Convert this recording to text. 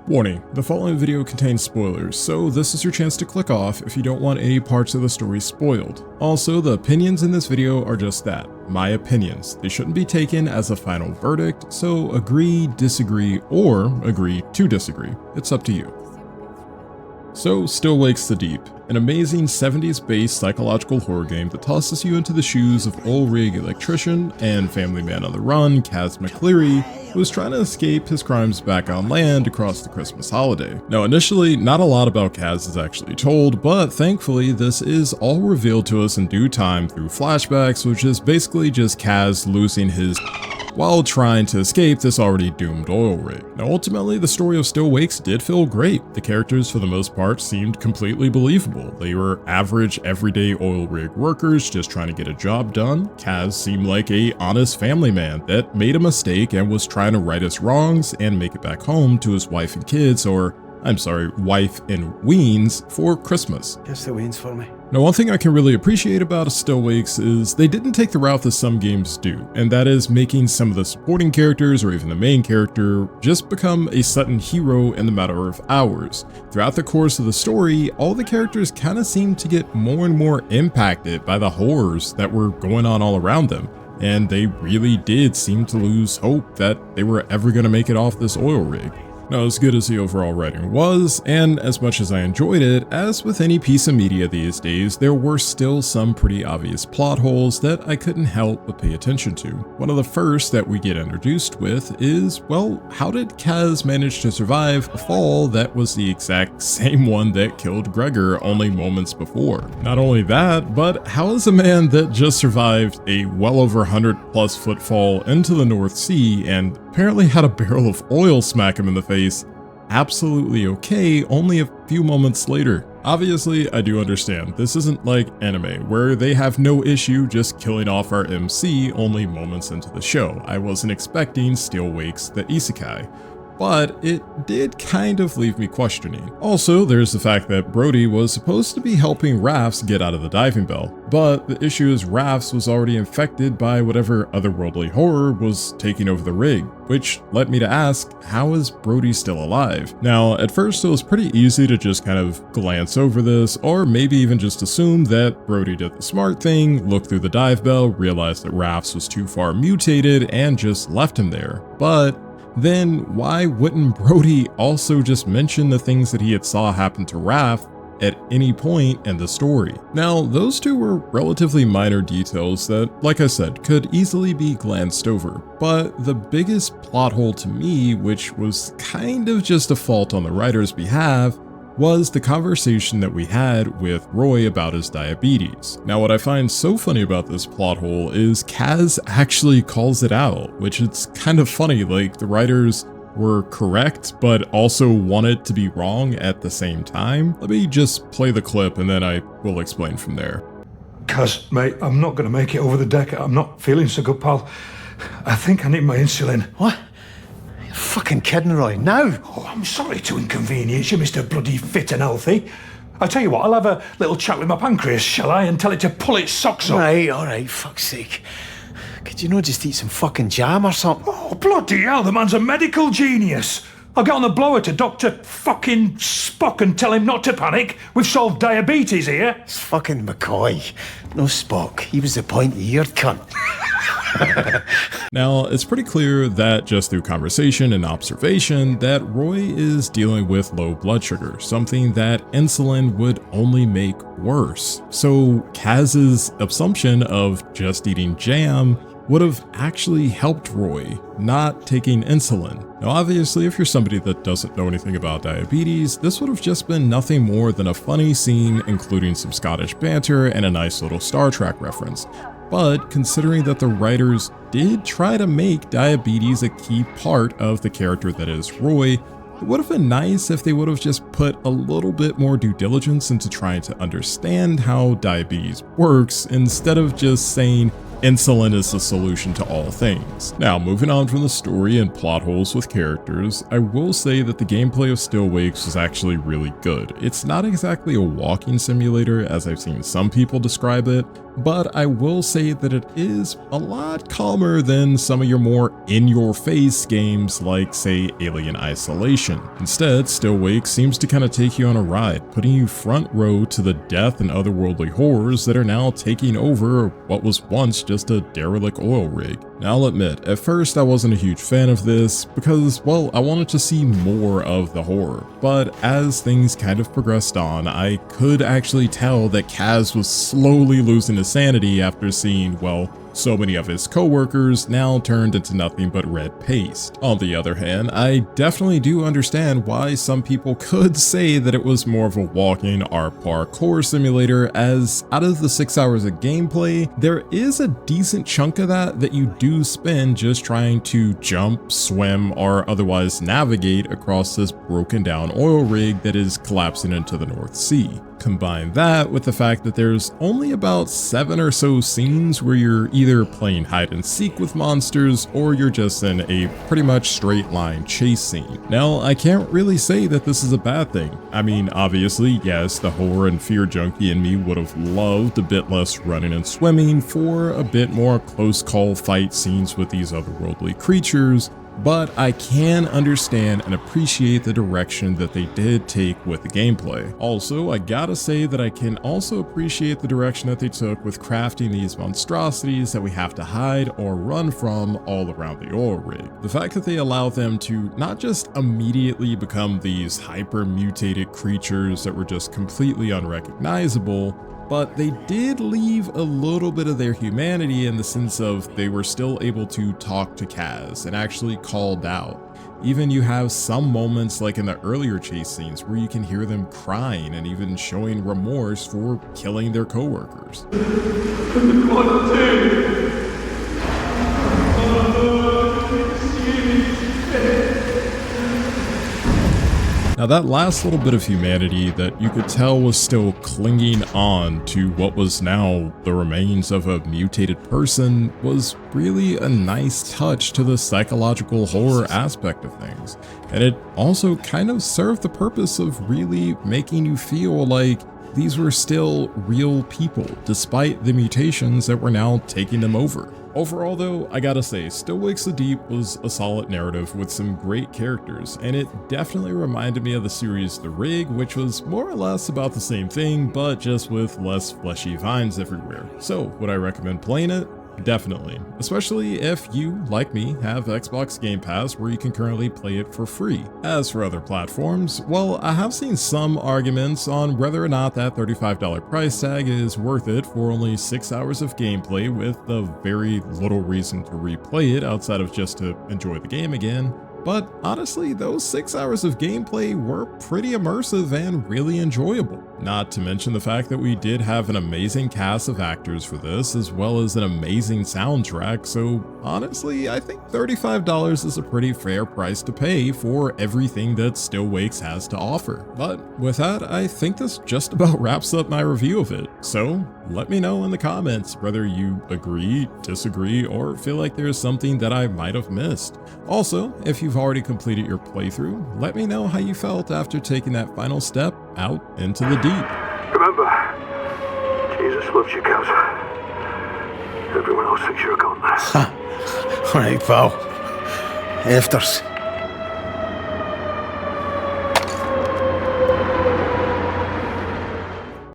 Warning, the following video contains spoilers, so this is your chance to click off if you don't want any parts of the story spoiled. Also, the opinions in this video are just that, my opinions. They shouldn't be taken as a final verdict, so agree, disagree, or agree to disagree. It's up to you. So, Still Wakes the Deep, an amazing 70s-based psychological horror game that tosses you into the shoes of oil rig electrician and family man on the run, Kaz McCleary, who is trying to escape his crimes back on land across the Christmas holiday. Now, initially, not a lot about Kaz is actually told, but thankfully, this is all revealed to us in due time through flashbacks, which is basically just Kaz losing his while trying to escape this already doomed oil rig. Now ultimately, the story of Still Wakes did feel great. The characters for the most part seemed completely believable. They were average, everyday oil rig workers just trying to get a job done. Kaz seemed like a honest family man that made a mistake and was trying to right his wrongs and make it back home to his wife and kids, or wife and weens for Christmas. Just the weens for me. Now, one thing I can really appreciate about Still Wakes is they didn't take the route that some games do, and that is making some of the supporting characters or even the main character just become a sudden hero in the matter of hours. Throughout the course of the story, all the characters kind of seemed to get more and more impacted by the horrors that were going on all around them, and they really did seem to lose hope that they were ever going to make it off this oil rig. Now, as good as the overall writing was, and as much as I enjoyed it, as with any piece of media these days, there were still some pretty obvious plot holes that I couldn't help but pay attention to. One of the first that we get introduced with is, well, how did Kaz manage to survive a fall that was the exact same one that killed Gregor only moments before? Not only that, but how is a man that just survived a well over 100+ foot fall into the North Sea and apparently had a barrel of oil smack him in the face absolutely okay only a few moments later? Obviously, I do understand, this isn't like anime, where they have no issue just killing off our MC only moments into the show. I wasn't expecting Still Wakes the isekai, but it did kind of leave me questioning. Also, there's the fact that Brody was supposed to be helping Rafts get out of the diving bell, but the issue is Rafts was already infected by whatever otherworldly horror was taking over the rig, which led me to ask, how is Brody still alive? Now, at first it was pretty easy to just kind of glance over this, or maybe even just assume that Brody did the smart thing, looked through the dive bell, realized that Rafts was too far mutated, and just left him there. But then why wouldn't Brody also just mention the things that he had saw happen to Raph at any point in the story? Now, those two were relatively minor details that, like I said, could easily be glanced over, but the biggest plot hole to me, which was kind of just a fault on the writer's behalf, was the conversation that we had with Roy about his diabetes. Now, what I find so funny about this plot hole is Kaz actually calls it out, which it's kind of funny, like the writers were correct, but also wanted to be wrong at the same time. Let me just play the clip and then I will explain from there. Kaz, mate, I'm not going to make it over the deck. I'm not feeling so good, pal. I think I need my insulin. What? You're fucking kidding, Roy. Now? Oh, I'm sorry to inconvenience you, Mr. Bloody Fit and Healthy. I'll tell you what, I'll have a little chat with my pancreas, shall I, and tell it to pull its socks up. All right, fuck's sake. Could you not just eat some fucking jam or something? Oh, bloody hell, the man's a medical genius. I'll get on the blower to Dr. fucking Spock and tell him not to panic. We've solved diabetes here. It's fucking McCoy. No Spock. He was the point of the ear, cunt. Now, it's pretty clear that just through conversation and observation that Roy is dealing with low blood sugar, something that insulin would only make worse. So Kaz's assumption of just eating jam would have actually helped Roy, not taking insulin. Now, obviously, if you're somebody that doesn't know anything about diabetes, this would have just been nothing more than a funny scene, including some Scottish banter and a nice little Star Trek reference. But considering that the writers did try to make diabetes a key part of the character that is Roy, it would have been nice if they would have just put a little bit more due diligence into trying to understand how diabetes works instead of just saying insulin is the solution to all things. Now, moving on from the story and plot holes with characters, I will say that the gameplay of Still Wakes was actually really good. It's not exactly a walking simulator as I've seen some people describe it, but I will say that it is a lot calmer than some of your more in-your-face games like, say, Alien Isolation. Instead, Still Wake seems to kind of take you on a ride, putting you front row to the death and otherworldly horrors that are now taking over what was once just a derelict oil rig. Now I'll admit, at first I wasn't a huge fan of this because, well, I wanted to see more of the horror, but as things kind of progressed on, I could actually tell that Kaz was slowly losing his sanity after seeing, well, so many of his co-workers now turned into nothing but red paste. On the other hand, I definitely do understand why some people could say that it was more of a walking parkour simulator, as out of the 6 hours of gameplay, there is a decent chunk of that you do spend just trying to jump, swim, or otherwise navigate across this broken down oil rig that is collapsing into the North Sea. Combine that with the fact that there's only about 7 or so scenes where you're either playing hide and seek with monsters or you're just in a pretty much straight line chase scene. Now, I can't really say that this is a bad thing. I mean, obviously, yes, the horror and fear junkie in me would have loved a bit less running and swimming for a bit more close call fight scenes with these otherworldly creatures, but I can understand and appreciate the direction that they did take with the gameplay. Also, I gotta say that I can also appreciate the direction that they took with crafting these monstrosities that we have to hide or run from all around the oil rig. The fact that they allow them to not just immediately become these hyper mutated creatures that were just completely unrecognizable, but they did leave a little bit of their humanity in the sense of they were still able to talk to Kaz and actually called out. Even you have some moments like in the earlier chase scenes where you can hear them crying and even showing remorse for killing their coworkers. Now that last little bit of humanity that you could tell was still clinging on to what was now the remains of a mutated person was really a nice touch to the psychological horror aspect of things. And it also kind of served the purpose of really making you feel like these were still real people, despite the mutations that were now taking them over. Overall though, I gotta say, Still Wakes the Deep was a solid narrative with some great characters, and it definitely reminded me of the series The Rig, which was more or less about the same thing, but just with less fleshy vines everywhere. So, would I recommend playing it? Definitely, especially if you, like me, have Xbox Game Pass where you can currently play it for free. As for other platforms, well, I have seen some arguments on whether or not that $35 price tag is worth it for only 6 hours of gameplay with a very little reason to replay it outside of just to enjoy the game again. But honestly, those 6 hours of gameplay were pretty immersive and really enjoyable. Not to mention the fact that we did have an amazing cast of actors for this, as well as an amazing soundtrack, so honestly, I think $35 is a pretty fair price to pay for everything that Still Wakes has to offer. But with that, I think this just about wraps up my review of it. So let me know in the comments whether you agree, disagree, or feel like there's something that I might have missed. Also, if you've already completed your playthrough, let me know how you felt after taking that final step out into the deep. Remember, Jesus loves you, Kaz. Everyone else thinks you're a god. Alright, pal. Afters.